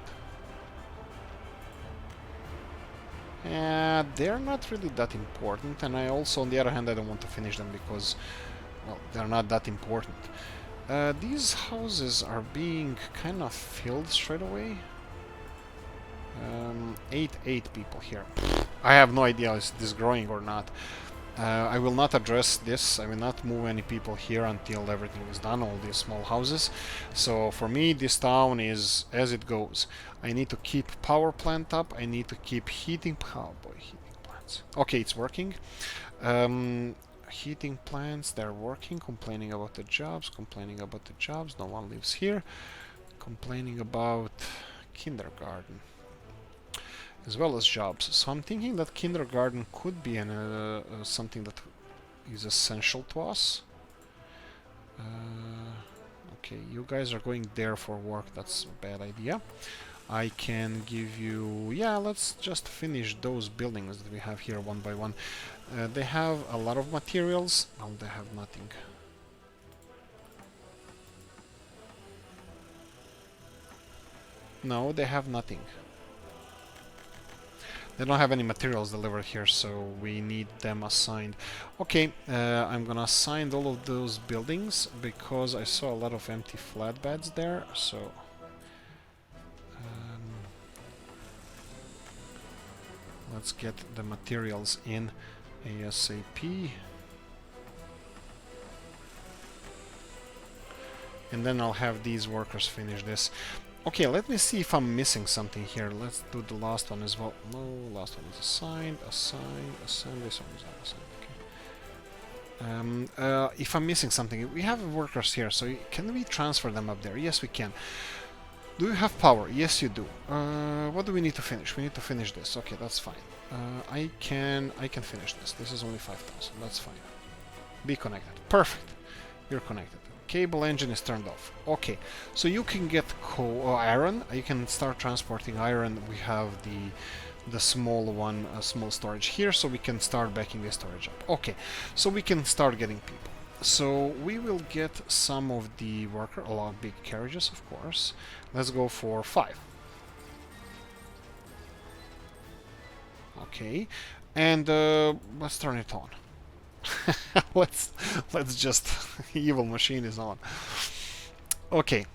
They're not really that important, and I also, on the other hand, I don't want to finish them because, well, they're not that important. These houses are being kind of filled straight away. 8 people here. I have no idea is this growing or not. I will not address this. I will not move any people here until everything is done, all these small houses. So for me, this town is as it goes. I need to keep power plant up. I need to keep heating... oh boy, heating plants. Okay, it's working. Heating plants, they're working. Complaining about the jobs. No one lives here. Complaining about kindergarten as well as jobs. So I'm thinking that kindergarten could be something that is essential to us. Okay, you guys are going there for work. That's a bad idea. I can give you... yeah, let's just finish those buildings that we have here one by one. They have a lot of materials. Oh, they have nothing. No, they have nothing. They don't have any materials delivered here, so we need them assigned. Okay, I'm gonna assign all of those buildings because I saw a lot of empty flatbeds there, so... let's get the materials in ASAP. And then I'll have these workers finish this. Okay, let me see if I'm missing something here. Let's do the last one as well. No, last one is assigned. This one is not assigned. Okay. If I'm missing something, we have workers here, so can we transfer them up there? Yes, we can. Do you have power? Yes, you do. What do we need to finish? We need to finish this. Okay, that's fine. I can finish this. This is only 5,000. That's fine. Be connected. Perfect. You're connected. Cable engine is turned off. Okay, so you can get iron. You can start transporting iron. We have the small one, small storage here, so we can start backing the storage up. Okay, so we can start getting people. So we will get some of the worker, a lot of big carriages, of course. Let's go for 5. Okay, and let's turn it on. let's just evil machine is on. Okay.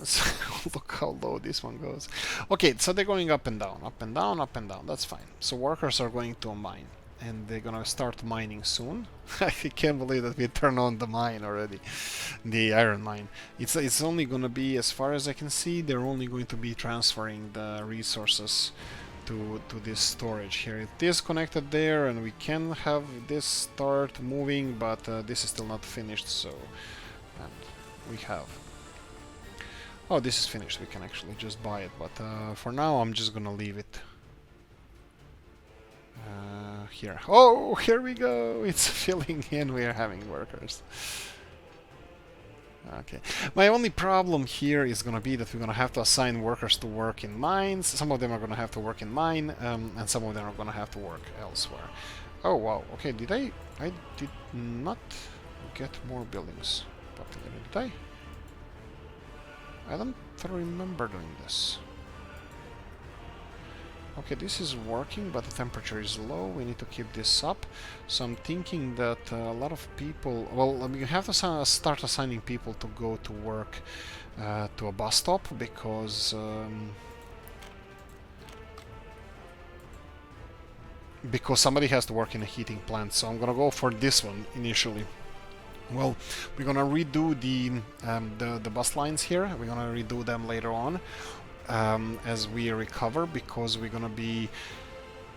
So, look how low this one goes. Okay, so they're going up and down, up and down, up and down. That's fine. So workers are going to a mine, and they're gonna start mining soon. I can't believe that we turn on the mine already, the iron mine. It's only gonna be, as far as I can see, they're only going to be transferring the resources to this storage here. It is connected there, and we can have this start moving, but this is still not finished. So, and we have. Oh, this is finished. We can actually just buy it, but for now I'm just gonna leave it here. Oh, here we go! It's filling in. We are having workers. Okay. My only problem here is gonna be that we're gonna have to assign workers to work in mines. Some of them are gonna have to work in mine, and some of them are gonna have to work elsewhere. Oh wow. Okay. Did I did not get more buildings populated? Did I? I don't remember doing this. Okay, this is working, but the temperature is low. We need to keep this up. So I'm thinking that a lot of people... Well, we have to start assigning people to go to work to a bus stop, because... because somebody has to work in a heating plant, so I'm gonna go for this one initially. Well, we're gonna redo the bus lines here. We're gonna redo them later on as we recover, because we're gonna be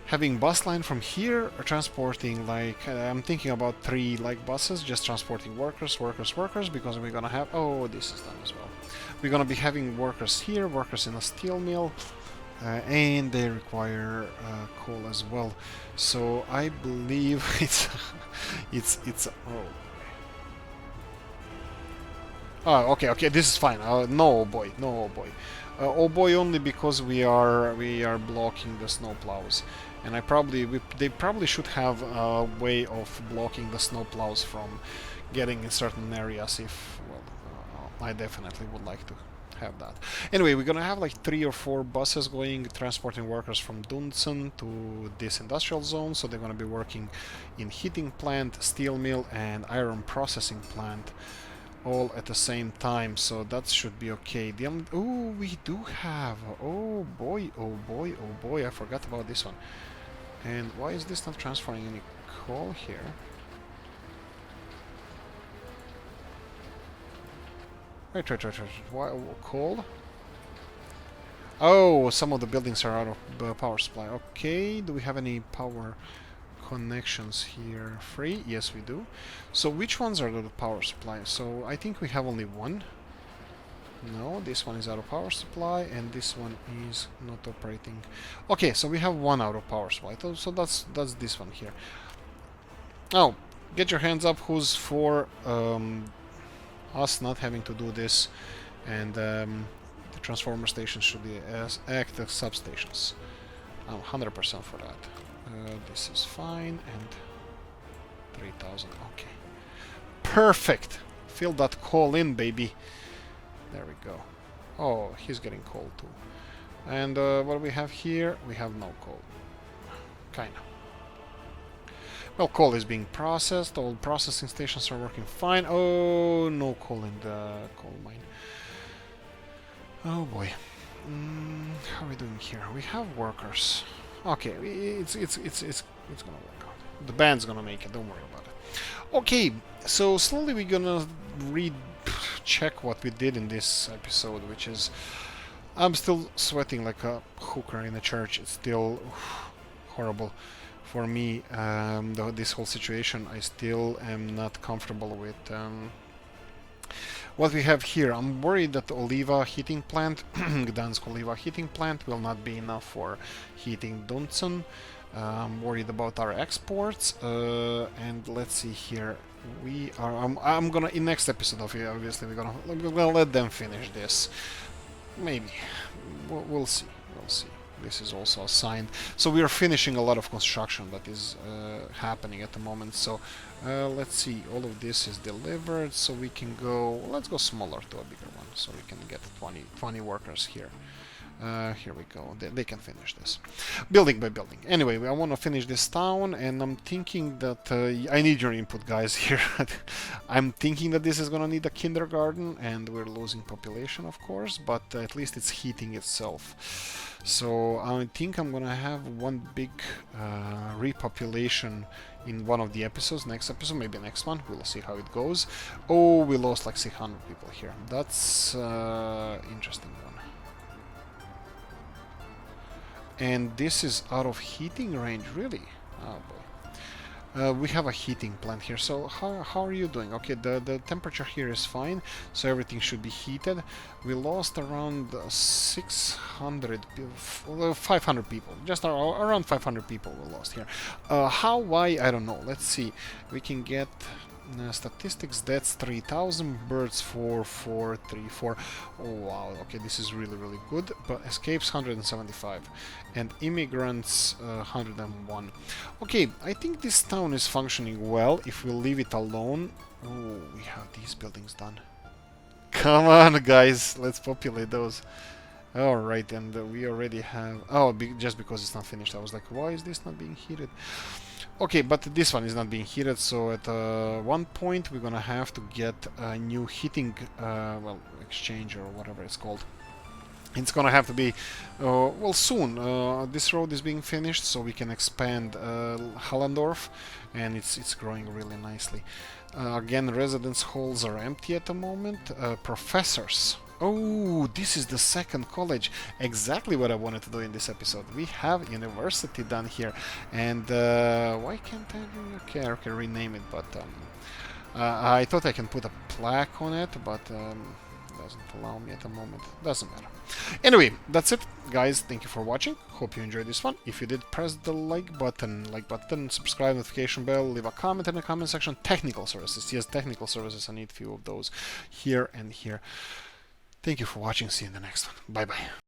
having bus line from here transporting, like I'm thinking about 3 like buses just transporting workers, because we're gonna have... Oh, this is done as well. We're gonna be having workers here, workers in a steel mill, and they require coal as well. So I believe it's oh, okay, this is fine. No, oh boy, no, oh boy. Oh boy, only because we are blocking the snow plows, and they probably should have a way of blocking the snow plows from getting in certain areas. If I definitely would like to have that. Anyway, we're gonna have like 3 or 4 buses going transporting workers from Dunson to this industrial zone. So they're gonna be working in heating plant, steel mill, and iron processing plant, all at the same time, so that should be okay. Oh, we do have... Oh boy, oh boy, oh boy, I forgot about this one. And why is this not transferring any coal here? Wait. Why coal? Oh, some of the buildings are out of power supply. Okay, do we have any power connections here? Free? Yes, we do. So which ones are the power supply? So I think we have only one. No, this one is out of power supply, and this one is not operating. Okay, so we have one out of power supply. So that's this one here. Oh, get your hands up who's for us not having to do this, and the transformer stations should be act as substations. I'm 100% for that. This is fine, and 3,000. Okay, perfect. Fill that coal in, baby. There we go. Oh, he's getting coal too. And what do we have here? We have no coal. Kinda. Well, coal is being processed. All processing stations are working fine. Oh, no coal in the coal mine. Oh boy. How are we doing here? We have workers. Okay, it's gonna work out. The band's gonna make it. Don't worry about it. Okay, so slowly we're gonna check what we did in this episode, which is I'm still sweating like a hooker in a church. It's still horrible for me. This whole situation, I still am not comfortable with. What we have here, I'm worried that the Oliva heating plant, Gdansk Oliva heating plant, will not be enough for heating Dunson. I'm worried about our exports, and let's see here. We are. I'm gonna in next episode of it. Obviously, we're gonna let them finish this. Maybe we'll see. We'll see. this is also assigned. So we are finishing a lot of construction that is happening at the moment. So let's see, all of this is delivered, so we can go, let's go smaller to a bigger one, so we can get 20 workers here. Here we go. They can finish this. Building by building. Anyway, I want to finish this town, and I'm thinking that... I need your input, guys, here. I'm thinking that this is going to need a kindergarten, and we're losing population, of course, but at least it's heating itself. So I think I'm going to have one big repopulation in one of the episodes. Next episode, maybe next one. We'll see how it goes. Oh, we lost like 600 people here. That's interesting one. And this is out of heating range, really? Oh boy. We have a heating plant here, so how are you doing? Okay, the temperature here is fine, so everything should be heated. We lost around 500 people. Just around 500 people we lost here. How, why, I don't know. Let's see. We can get... statistics, that's 3,000, birds 4,434. Oh wow, okay, this is really good. But escapes 175 and immigrants 101. Okay, I think this town is functioning well if we leave it alone. Oh, we have these buildings done. Come on, guys, let's populate those. Alright, and we already have... Oh, just because it's not finished. I was like, why is this not being heated? Okay, but this one is not being heated, so at one point we're gonna have to get a new heating, well, exchange or whatever it's called. It's gonna have to be, well, soon. This road is being finished, so we can expand Hallandorf, and it's growing really nicely. Again, residence halls are empty at the moment. Professors. Oh, this is the second college. Exactly what I wanted to do in this episode. We have university done here. And why can't I... Okay, I can rename it, but... I thought I can put a plaque on it, but... doesn't allow me at the moment. Doesn't matter. Anyway, that's it, guys. Thank you for watching. Hope you enjoyed this one. If you did, press the like button, subscribe, notification bell, leave a comment in the comment section. Technical services. Yes, technical services. I need a few of those here and here. Thank you for watching. See you in the next one. Bye bye.